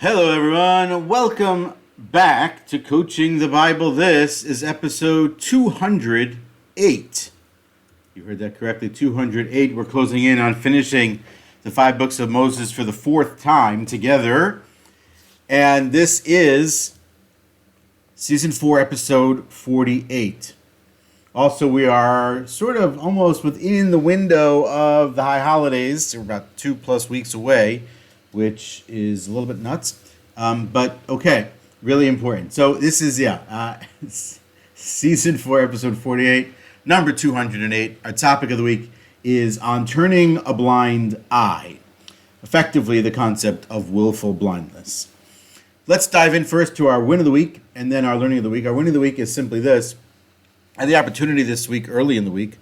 Hello, everyone. Welcome back to Coaching the Bible. This is episode 208. You heard that correctly, 208. We're closing in on finishing the 5 books of Moses for the 4th time together. And this is season 4, episode 48. Also, we are sort of almost within the window of the high holidays. We're about 2+ weeks away, which is a little bit nuts, but okay, really important. So this is, season 4, episode 48, number 208. Our topic of the week is on turning a blind eye, effectively the concept of willful blindness. Let's dive in first to our win of the week and then our learning of the week. Our win of the week is simply this. I had the opportunity this week, early in the week,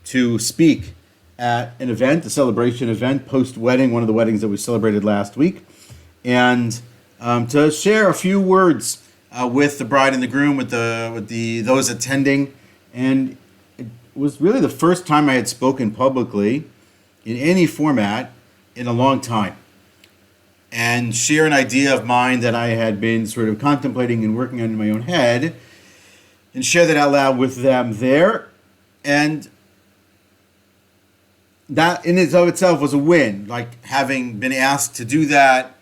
to speak at an event, a celebration event, post-wedding, one of the weddings that we celebrated last week, and to share a few words with the bride and the groom, with those attending. And it was really the first time I had spoken publicly in any format in a long time, and share an idea of mine that I had been sort of contemplating and working on in my own head, and share that out loud with them there. And that in and of itself was a win, like having been asked to do that,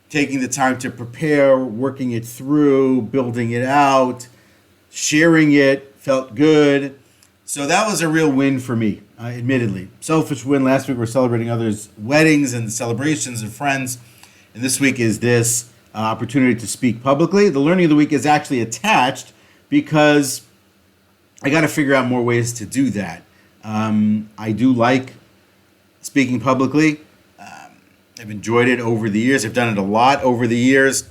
taking the time to prepare, working it through, building it out, sharing it, felt good. So that was a real win for me, admittedly. Selfish win. Last week we were celebrating others' weddings and celebrations and friends. And this week is this opportunity to speak publicly. The learning of the week is actually attached because I got to figure out more ways to do that. I do like speaking publicly. I've enjoyed it over the years. I've done it a lot over the years.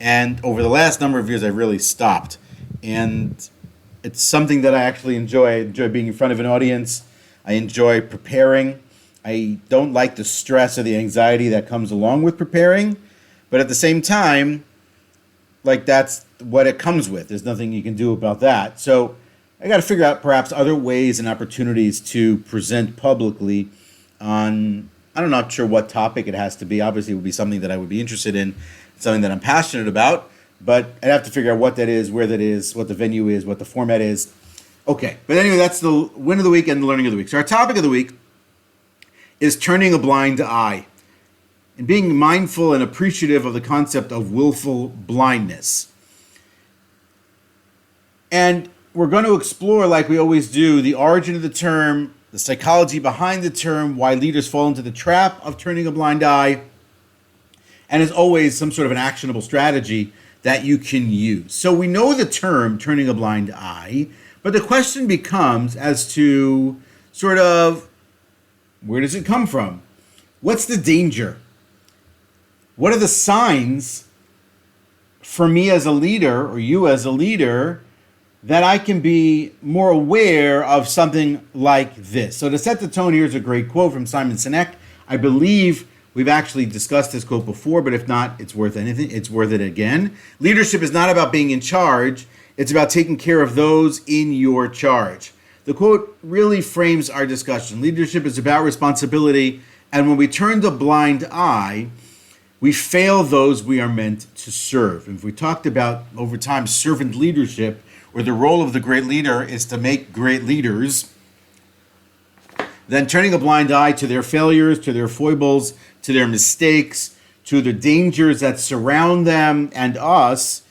And over the last number of years, I've really stopped. And it's something that I actually enjoy. I enjoy being in front of an audience. I enjoy preparing. I don't like the stress or the anxiety that comes along with preparing. But at the same time, like, that's what it comes with. There's nothing you can do about that. So I got to figure out perhaps other ways and opportunities to present publicly on, I'm not sure what topic it has to be. Obviously, it would be something that I would be interested in, something that I'm passionate about, but I'd have to figure out what that is, where that is, what the venue is, what the format is. Okay, but anyway, that's the win of the week and the learning of the week. So our topic of the week is turning a blind eye and being mindful and appreciative of the concept of willful blindness. And we're going to explore, like we always do, the origin of the term, the psychology behind the term, why leaders fall into the trap of turning a blind eye, and as always, some sort of an actionable strategy that you can use. So we know the term turning a blind eye, but the question becomes as to sort of, where does it come from? What's the danger? What are the signs for me as a leader, or you as a leader, that I can be more aware of something like this? So to set the tone, here's a great quote from Simon Sinek. I believe we've actually discussed this quote before, but if not, it's worth it again. Leadership is not about being in charge. It's about taking care of those in your charge. The quote really frames our discussion. Leadership is about responsibility, and when we turn the blind eye, we fail those we are meant to serve. And if we talked about over time servant leadership, where the role of the great leader is to make great leaders, then turning a blind eye to their failures, to their foibles, to their mistakes, to the dangers that surround them and us,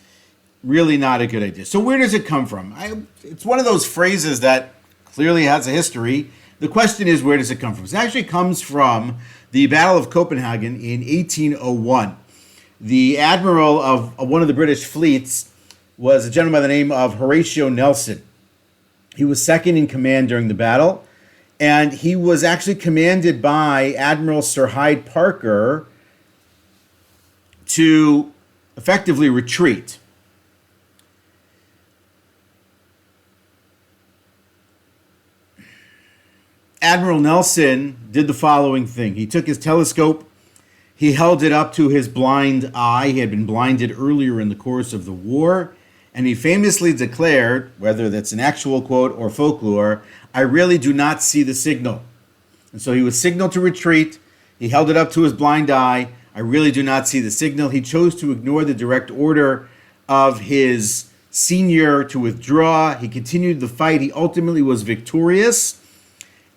really not a good idea. So where does it come from? It's one of those phrases that clearly has a history. The question is, where does it come from? It actually comes from the Battle of Copenhagen in 1801. The admiral of one of the British fleets was a gentleman by the name of Horatio Nelson. He was second in command during the battle, and he was actually commanded by Admiral Sir Hyde Parker to effectively retreat. Admiral Nelson did the following thing. He took his telescope, he held it up to his blind eye. He had been blinded earlier in the course of the war, and he famously declared, whether that's an actual quote or folklore, "I really do not see the signal." And so he was signaled to retreat. He held it up to his blind eye. I really do not see the signal. He chose to ignore the direct order of his senior to withdraw. He continued the fight. He ultimately was victorious,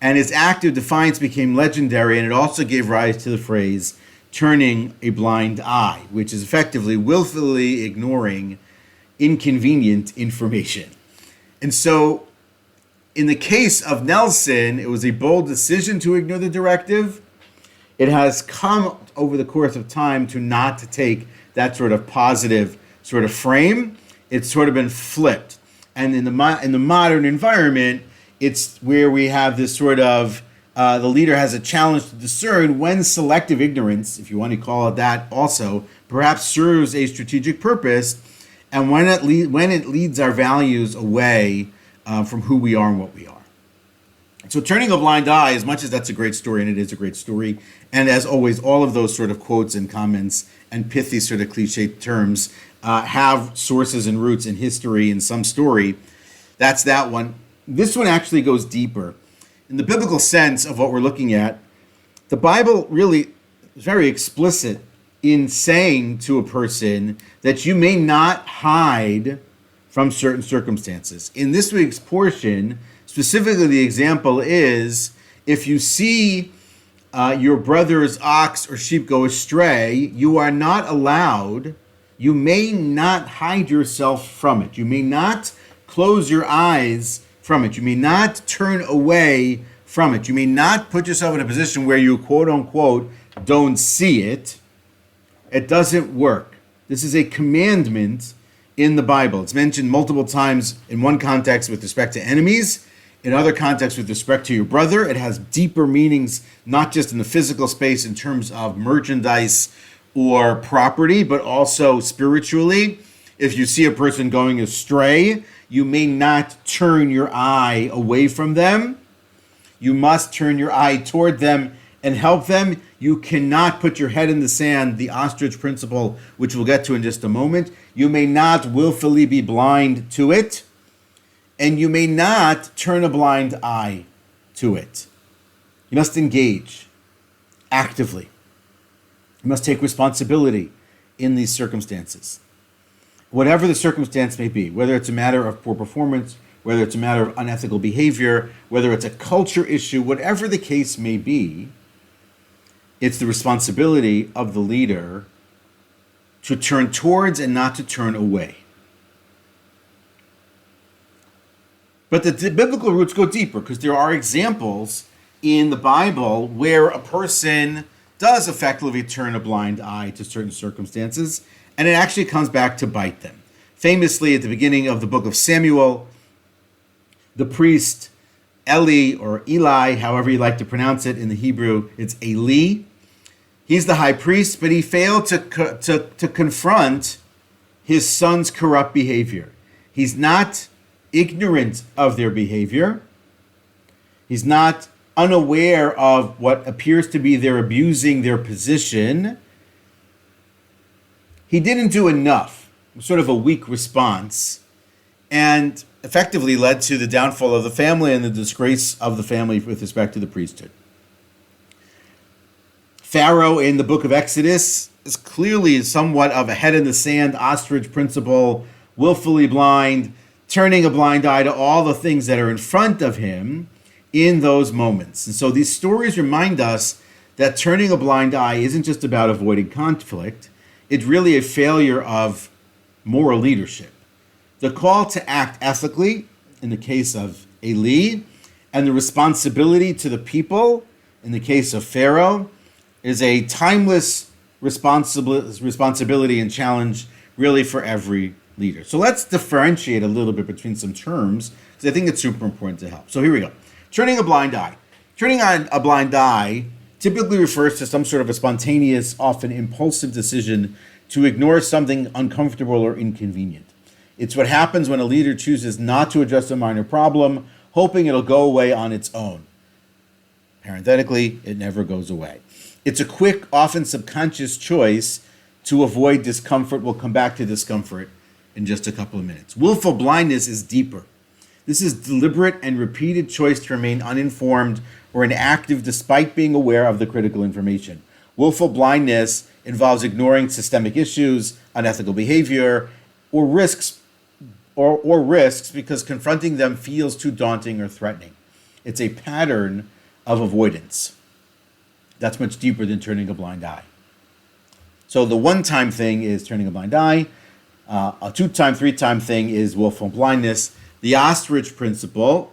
and his act of defiance became legendary, and it also gave rise to the phrase turning a blind eye, which is effectively willfully ignoring inconvenient information. And so in the case of Nelson, it was a bold decision to ignore the directive. It has come over the course of time to not to take that sort of positive sort of frame. It's sort of been flipped. And in the modern environment, it's where we have this sort of, the leader has a challenge to discern when selective ignorance, if you want to call it that also, perhaps serves a strategic purpose, and when it leads our values away from who we are and what we are. So turning a blind eye, as much as that's a great story, and it is a great story, and as always, all of those sort of quotes and comments and pithy sort of cliche terms have sources and roots in history in some story. That's that one. This one actually goes deeper. In the biblical sense of what we're looking at, the Bible really is very explicit in saying to a person that you may not hide from certain circumstances. In this week's portion, specifically the example is, if you see your brother's ox or sheep go astray, you are not allowed, you may not hide yourself from it. You may not close your eyes from it. You may not turn away from it. You may not put yourself in a position where you, quote unquote, don't see it. It doesn't work. This is a commandment in the Bible. It's mentioned multiple times in one context with respect to enemies, in other contexts with respect to your brother. It has deeper meanings, not just in the physical space in terms of merchandise or property, but also spiritually. If you see a person going astray, you may not turn your eye away from them. You must turn your eye toward them and help them. You cannot put your head in the sand, the ostrich principle, which we'll get to in just a moment. You may not willfully be blind to it, and you may not turn a blind eye to it. You must engage actively. You must take responsibility in these circumstances. Whatever the circumstance may be, whether it's a matter of poor performance, whether it's a matter of unethical behavior, whether it's a culture issue, whatever the case may be, it's the responsibility of the leader to turn towards and not to turn away. But the biblical roots go deeper, because there are examples in the Bible where a person does effectively turn a blind eye to certain circumstances, and it actually comes back to bite them. Famously, at the beginning of the book of Samuel, the priest Eli, or Eli, however you like to pronounce it in the Hebrew, it's Eli. He's the high priest, but he failed to confront his son's corrupt behavior. He's not ignorant of their behavior. He's not unaware of what appears to be their abusing their position. He didn't do enough, sort of a weak response, and effectively led to the downfall of the family and the disgrace of the family with respect to the priesthood. Pharaoh in the book of Exodus is clearly somewhat of a head in the sand, ostrich principle, willfully blind, turning a blind eye to all the things that are in front of him in those moments. And so these stories remind us that turning a blind eye isn't just about avoiding conflict. It's really a failure of moral leadership. The call to act ethically, in the case of Eli, and the responsibility to the people, in the case of Pharaoh, is a timeless responsibility and challenge really for every leader. So let's differentiate a little bit between some terms, because I think it's super important to help. So here we go. Turning a blind eye. Turning on a blind eye typically refers to some sort of a spontaneous, often impulsive decision to ignore something uncomfortable or inconvenient. It's what happens when a leader chooses not to address a minor problem, hoping it'll go away on its own. Parenthetically, it never goes away. It's a quick, often subconscious choice to avoid discomfort. We'll come back to discomfort in just a couple of minutes. Willful blindness is deeper. This is deliberate and repeated choice to remain uninformed or inactive despite being aware of the critical information. Willful blindness involves ignoring systemic issues, unethical behavior, or risks because confronting them feels too daunting or threatening. It's a pattern of avoidance. That's much deeper than turning a blind eye. So the one-time thing is turning a blind eye. A two-time, three-time thing is willful blindness. The ostrich principle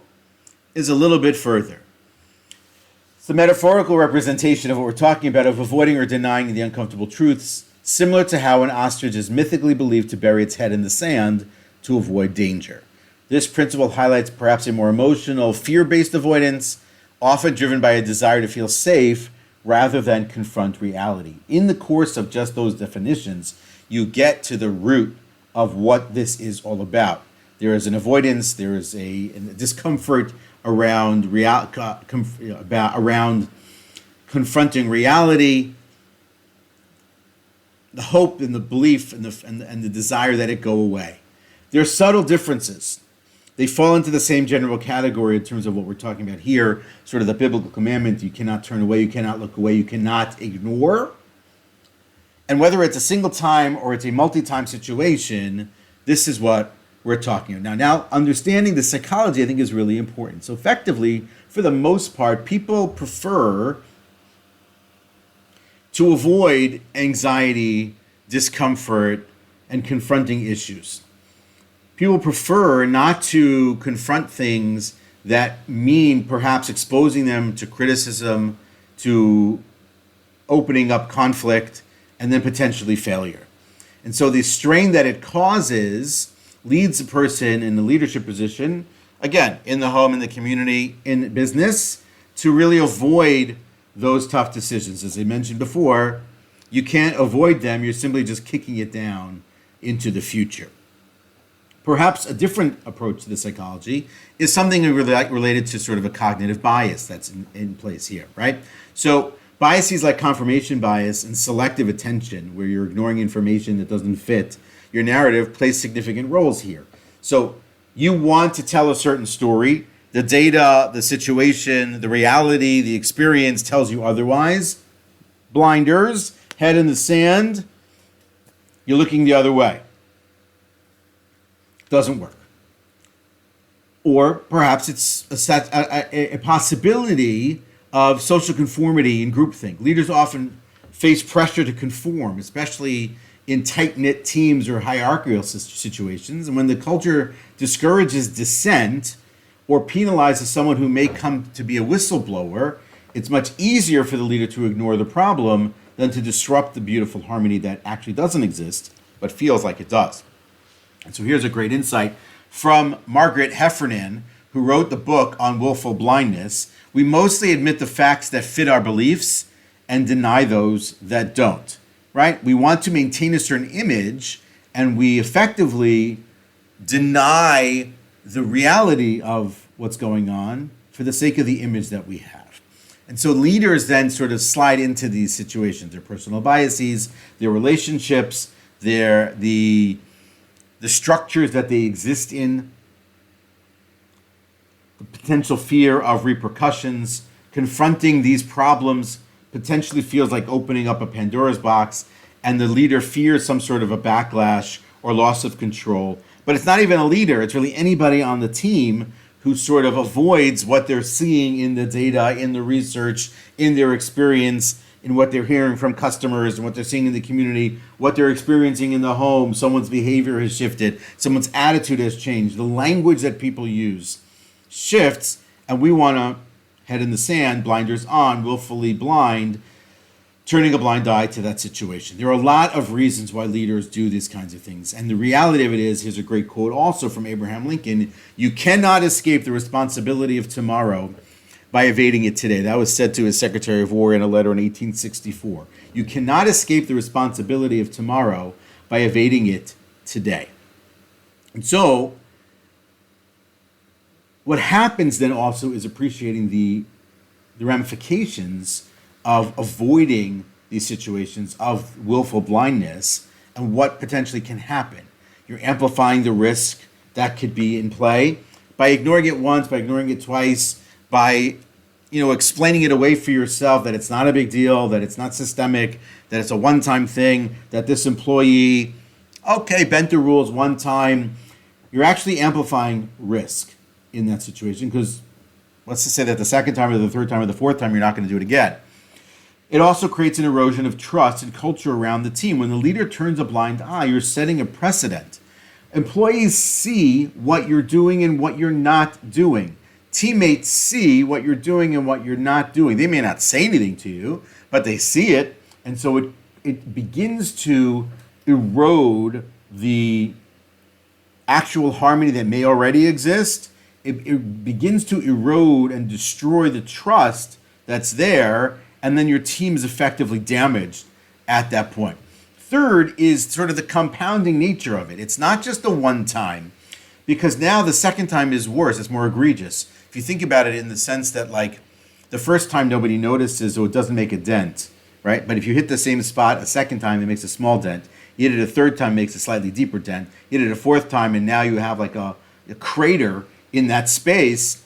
is a little bit further. It's the metaphorical representation of what we're talking about, of avoiding or denying the uncomfortable truths, similar to how an ostrich is mythically believed to bury its head in the sand to avoid danger. This principle highlights perhaps a more emotional, fear-based avoidance, often driven by a desire to feel safe rather than confront reality. In the course of just those definitions, you get to the root of what this is all about. There is an avoidance, there is a discomfort around around confronting reality, the hope and the belief and the desire that it go away. There are subtle differences. They fall into the same general category in terms of what we're talking about here, sort of the biblical commandment: you cannot turn away, you cannot look away, you cannot ignore. And whether it's a single time or it's a multi-time situation, this is what we're talking about. Now, understanding the psychology, I think, is really important. So effectively, for the most part, people prefer to avoid anxiety, discomfort, and confronting issues. People prefer not to confront things that mean perhaps exposing them to criticism, to opening up conflict, and then potentially failure. And so the strain that it causes leads a person in the leadership position, again, in the home, in the community, in business, to really avoid those tough decisions. As I mentioned before, you can't avoid them. You're simply just kicking it down into the future. Perhaps a different approach to the psychology is something related to sort of a cognitive bias that's in place here, right? So biases like confirmation bias and selective attention, where you're ignoring information that doesn't fit your narrative, play significant roles here. So you want to tell a certain story. The data, the situation, the reality, the experience tells you otherwise. Blinders, head in the sand, you're looking the other way. Doesn't work. Or perhaps it's a possibility of social conformity and groupthink. Leaders often face pressure to conform, especially in tight-knit teams or hierarchical situations. And when the culture discourages dissent or penalizes someone who may come to be a whistleblower, it's much easier for the leader to ignore the problem than to disrupt the beautiful harmony that actually doesn't exist, but feels like it does. And so here's a great insight from Margaret Heffernan, who wrote the book on willful blindness. We mostly admit the facts that fit our beliefs and deny those that don't. Right? We want to maintain a certain image, and we effectively deny the reality of what's going on for the sake of the image that we have. And so leaders then sort of slide into these situations, their personal biases, their relationships, the structures that they exist in, the potential fear of repercussions. Confronting these problems potentially feels like opening up a Pandora's box, and the leader fears some sort of a backlash or loss of control. But it's not even a leader, it's really anybody on the team who sort of avoids what they're seeing in the data, in the research, in their experience, in what they're hearing from customers and what they're seeing in the community, what they're experiencing in the home. Someone's behavior has shifted, someone's attitude has changed, the language that people use shifts, and we want to head in the sand, blinders on, willfully blind, turning a blind eye to that situation. There are a lot of reasons why leaders do these kinds of things. And the reality of it is, here's a great quote also from Abraham Lincoln: you cannot escape the responsibility of tomorrow by evading it today. That was said to his Secretary of War in a letter in 1864. You cannot escape the responsibility of tomorrow by evading it today. And so what happens then also is appreciating the ramifications of avoiding these situations of willful blindness and what potentially can happen. You're amplifying the risk that could be in play by ignoring it once, by ignoring it twice, by explaining it away for yourself that it's not a big deal, that it's not systemic, that it's a one-time thing, that this employee, okay, bent the rules one time, you're actually amplifying risk in that situation, because let's just say that the second time or the third time or the fourth time, you're not going to do it again. It also creates an erosion of trust and culture around the team. When the leader turns a blind eye, you're setting a precedent. Employees see what you're doing and what you're not doing. Teammates see what you're doing and what you're not doing. They may not say anything to you, but they see it. And so it begins to erode the actual harmony that may already exist. It begins to erode and destroy the trust that's there, and then your team is effectively damaged at that point. Third is sort of the compounding nature of it. It's not just a one time, because now the second time is worse, it's more egregious. If you think about it in the sense that, like, the first time nobody notices, so it doesn't make a dent, right? But if you hit the same spot a second time, it makes a small dent. You hit it a third time, it makes a slightly deeper dent. You hit it a fourth time, and now you have like a crater in that space.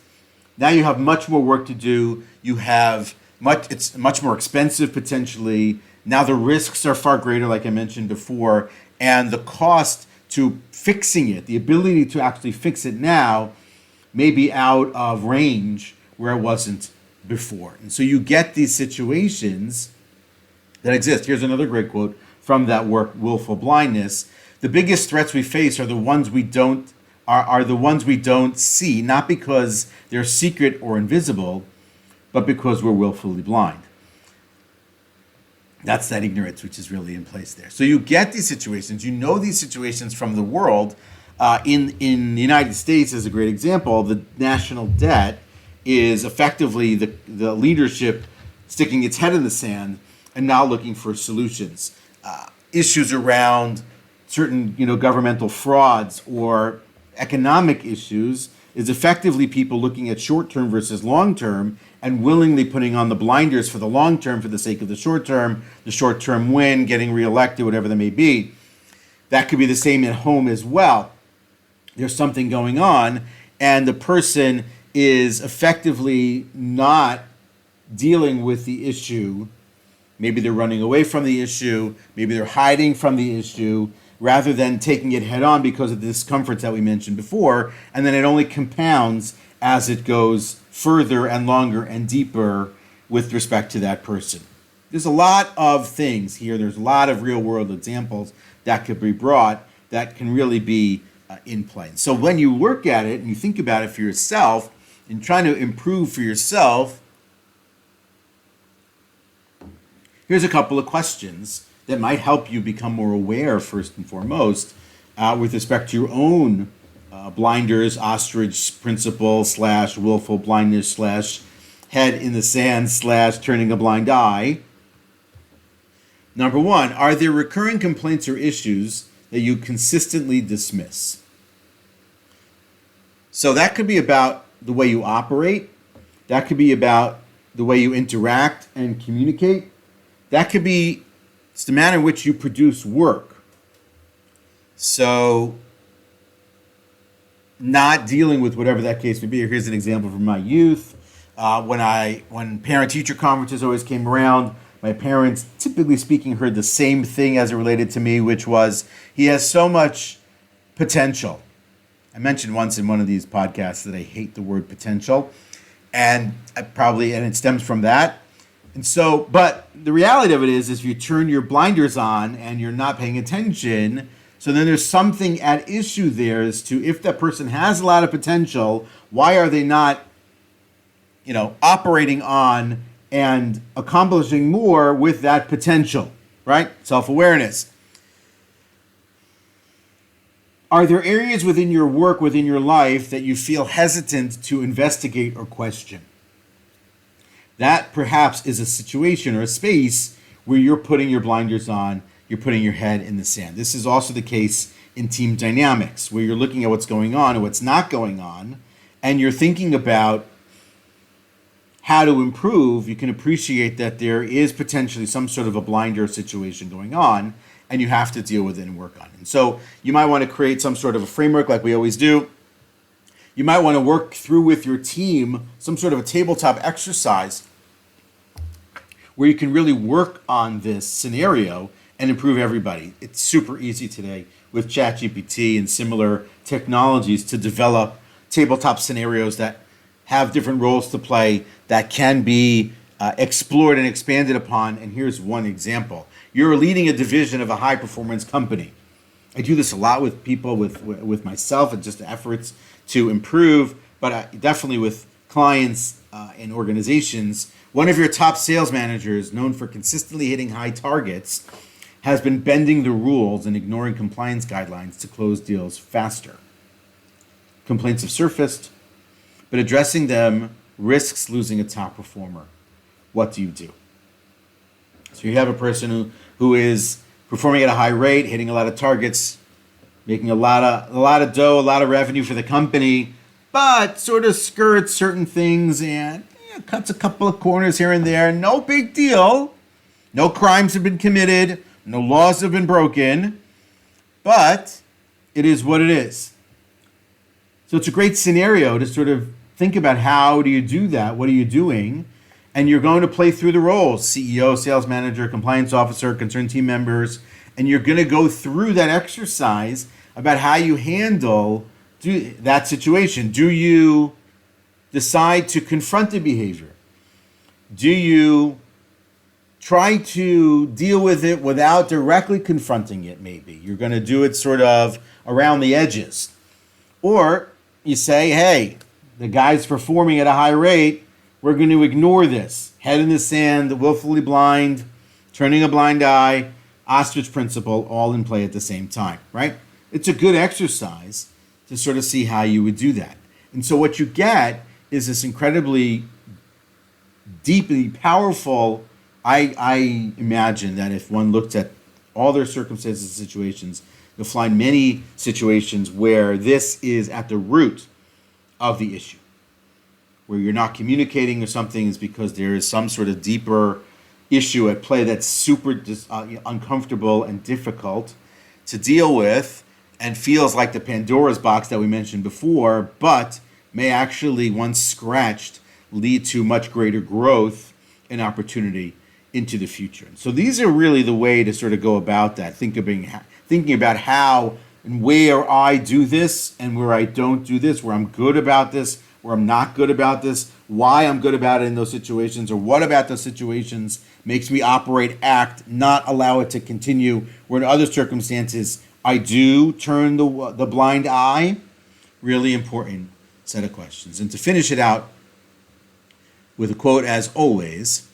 Now you have much more work to do. It's much more expensive potentially. Now the risks are far greater, like I mentioned before, and the cost to fixing it, the ability to actually fix it now, may be out of range where it wasn't before. And so you get these situations that exist. Here's another great quote from that work, Willful Blindness. The biggest threats we face are the ones we don't see, not because they're secret or invisible, but because we're willfully blind. That's that ignorance which is really in place there. So you get these situations, these situations from the world. In the United States, as a great example, the national debt is effectively the leadership sticking its head in the sand and now looking for solutions. Issues around certain governmental frauds or economic issues is effectively people looking at short-term versus long-term and willingly putting on the blinders for the long-term for the sake of the short-term win, getting reelected, whatever that may be. That could be the same at home as well. There's something going on, and the person is effectively not dealing with the issue. Maybe they're running away from the issue. Maybe they're hiding from the issue rather than taking it head on because of the discomforts that we mentioned before. And then it only compounds as it goes further and longer and deeper with respect to that person. There's a lot of things here. There's a lot of real world examples that could be brought that can really be in play. So when you look at it and you think about it for yourself and trying to improve for yourself, here's a couple of questions that might help you become more aware, first and foremost, with respect to your own blinders, ostrich principle / willful blindness / head in the sand / turning a blind eye. Number one, are there recurring complaints or issues that you consistently dismiss? So that could be about the way you operate. That could be about the way you interact and communicate. That could be it's the manner in which you produce work. So not dealing with whatever that case may be. Here's an example from my youth. When parent-teacher conferences always came around, my parents, typically speaking, heard the same thing as it related to me, which was, he has so much potential. I mentioned once in one of these podcasts that I hate the word potential, and it stems from that. And so, but the reality of it is if you turn your blinders on and you're not paying attention, so then there's something at issue there as to if that person has a lot of potential, why are they not, operating on and accomplishing more with that potential, right? Self-awareness. Are there areas within your work, within your life, that you feel hesitant to investigate or question? That perhaps is a situation or a space where you're putting your blinders on, you're putting your head in the sand. This is also the case in team dynamics, where you're looking at what's going on and what's not going on, and you're thinking about how to improve. You can appreciate that there is potentially some sort of a blinder situation going on, and you have to deal with it and work on it. And so you might want to create some sort of a framework like we always do. You might want to work through with your team some sort of a tabletop exercise where you can really work on this scenario and improve everybody. It's super easy today with ChatGPT and similar technologies to develop tabletop scenarios that have different roles to play that can be explored and expanded upon. And here's one example. You're leading a division of a high performance company. I do this a lot with people, with myself, and just efforts to improve, but definitely with clients and organizations. One of your top sales managers, known for consistently hitting high targets, has been bending the rules and ignoring compliance guidelines to close deals faster. Complaints have surfaced, but addressing them risks losing a top performer. What do you do? So you have a person who is performing at a high rate, hitting a lot of targets, making a lot of dough, a lot of revenue for the company, but sort of skirts certain things and cuts a couple of corners here and there. No big deal. No crimes have been committed. No laws have been broken. But it is what it is. So it's a great scenario to sort of think about, how do you do that? What are you doing? And you're going to play through the roles: CEO, sales manager, compliance officer, concerned team members. And you're going to go through that exercise about how you handle that situation. Do you decide to confront the behavior? Do you try to deal with it without directly confronting it, maybe? You're going to do it sort of around the edges. Or you say, hey, the guy's performing at a high rate. We're going to ignore this. Head in the sand, willfully blind, turning a blind eye, ostrich principle, all in play at the same time, right? It's a good exercise to sort of see how you would do that. And so what you get is this incredibly deeply powerful, I imagine that if one looks at all their circumstances and situations, you'll find many situations where this is at the root of the issue. Where you're not communicating or something is because there is some sort of deeper issue at play that's super uncomfortable and difficult to deal with, and feels like the Pandora's box that we mentioned before, but may actually, once scratched, lead to much greater growth and opportunity into the future. So these are really the way to sort of go about that, thinking about how and where I do this and where I don't do this, where I'm good about this, where I'm not good about this, why I'm good about it in those situations, or what about those situations makes me operate, act, not allow it to continue, where in other circumstances I do turn the blind eye. Really important set of questions. And to finish it out with a quote, as always.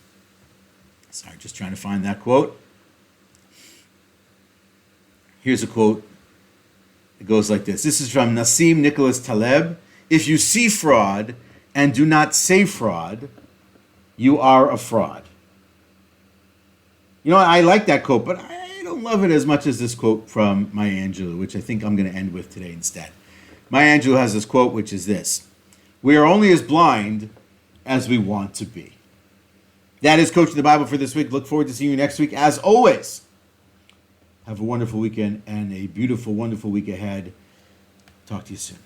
Sorry, just trying to find that quote. Here's a quote. It goes like this. This is from Nassim Nicholas Taleb. If you see fraud and do not say fraud, you are a fraud. You know, I like that quote, but I don't love it as much as this quote from Maya Angelou, which I think I'm going to end with today instead. Maya Angelou has this quote, which is this: we are only as blind as we want to be. That is Coaching the Bible for this week. Look forward to seeing you next week. As always, have a wonderful weekend and a beautiful, wonderful week ahead. Talk to you soon.